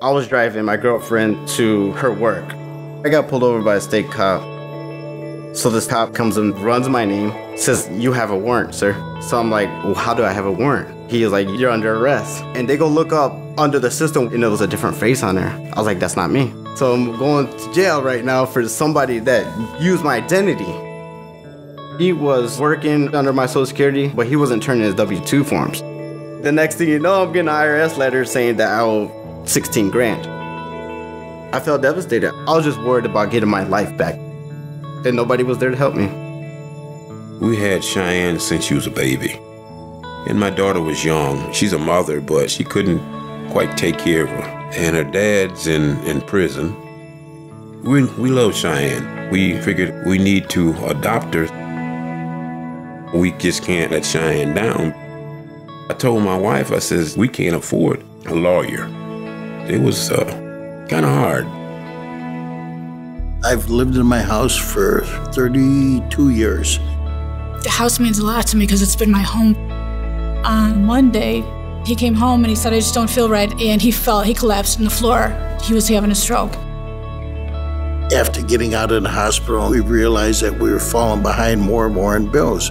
I was driving my girlfriend to her work. I got pulled over by a state cop. So this cop comes and runs my name, says, "You have a warrant, sir." So I'm like, "Well, how do I have a warrant?" He is like, "You're under arrest." And they go look up under the system, and it was a different face on there. I was like, "That's not me." So I'm going to jail right now for somebody that used my identity. He was working under my Social Security, but he wasn't turning his W-2 forms. The next thing you know, I'm getting an IRS letter saying that I owe 16 grand. I felt devastated. I was just worried about getting my life back. And nobody was there to help me. We had Cheyenne since she was a baby. And my daughter was young. She's a mother, but she couldn't quite take care of her. And her dad's in prison. We love Cheyenne. We figured we need to adopt her. We just can't let Cheyenne down. I told my wife, I says, we can't afford a lawyer. It was kind of hard. I've lived in my house for 32 years. The house means a lot to me because it's been my home. One day, he came home and he said, "I just don't feel right," and he collapsed on the floor. He was having a stroke. After getting out of the hospital, we realized that we were falling behind more and more in bills.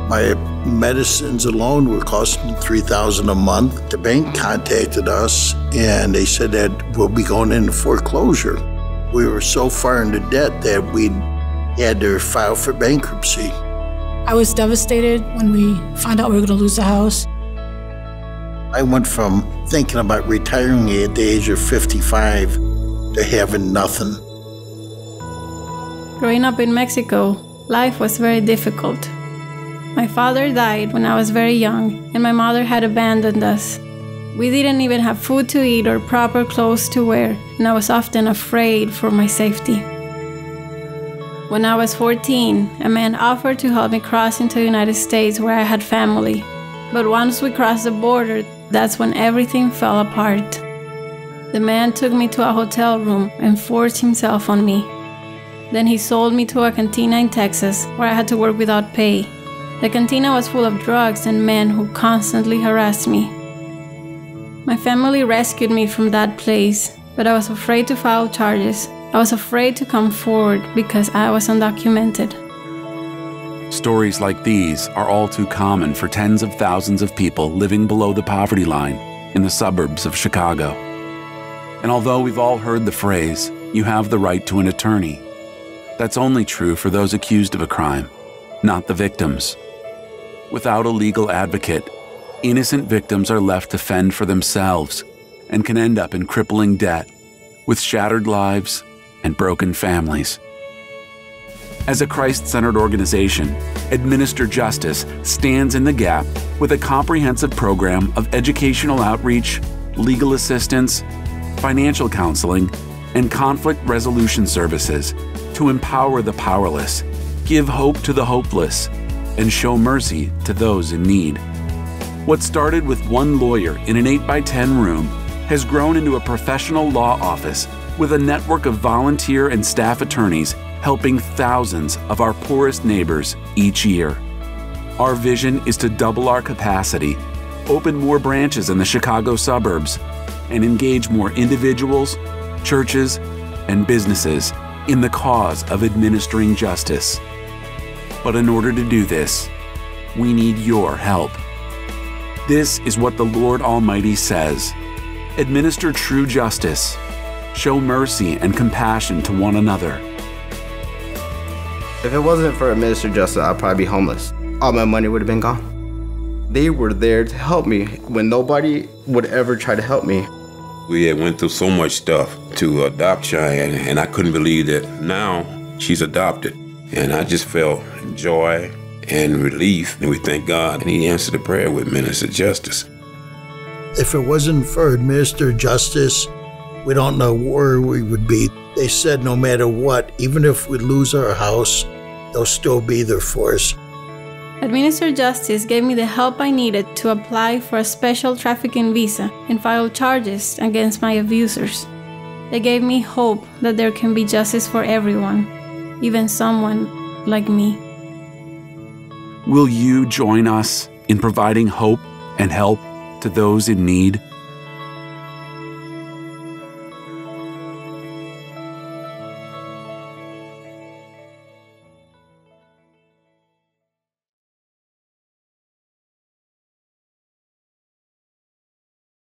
My medicines alone were costing $3,000 a month. The bank contacted us and they said that we'll be going into foreclosure. We were so far into debt that we had to file for bankruptcy. I was devastated when we found out we were going to lose the house. I went from thinking about retiring at the age of 55 to having nothing. Growing up in Mexico, life was very difficult. My father died when I was very young, and my mother had abandoned us. We didn't even have food to eat or proper clothes to wear, and I was often afraid for my safety. When I was 14, a man offered to help me cross into the United States where I had family. But once we crossed the border, that's when everything fell apart. The man took me to a hotel room and forced himself on me. Then he sold me to a cantina in Texas where I had to work without pay. The cantina was full of drugs and men who constantly harassed me. My family rescued me from that place, but I was afraid to file charges. I was afraid to come forward because I was undocumented. Stories like these are all too common for tens of thousands of people living below the poverty line in the suburbs of Chicago. And although we've all heard the phrase, "You have the right to an attorney," that's only true for those accused of a crime, not the victims. Without a legal advocate, innocent victims are left to fend for themselves and can end up in crippling debt, with shattered lives and broken families. As a Christ-centered organization, Administer Justice stands in the gap with a comprehensive program of educational outreach, legal assistance, financial counseling, and conflict resolution services to empower the powerless, give hope to the hopeless, and show mercy to those in need. What started with one lawyer in an 8x10 room has grown into a professional law office with a network of volunteer and staff attorneys helping thousands of our poorest neighbors each year. Our vision is to double our capacity, open more branches in the Chicago suburbs, and engage more individuals, churches, and businesses in the cause of administering justice. But in order to do this, we need your help. This is what the Lord Almighty says: administer true justice, show mercy and compassion to one another. If it wasn't for Administer Justice, I'd probably be homeless. All my money would have been gone. They were there to help me when nobody would ever try to help me. We had went through so much stuff to adopt Cheyenne, and I couldn't believe that now she's adopted. And I just felt joy and relief, and we thank God, and He answered the prayer with Minister Justice. If it wasn't for Administer Justice, we don't know where we would be. They said no matter what, even if we lose our house, they'll still be there for us. Administer Justice gave me the help I needed to apply for a special trafficking visa and file charges against my abusers. They gave me hope that there can be justice for everyone, even someone like me. Will you join us in providing hope and help to those in need?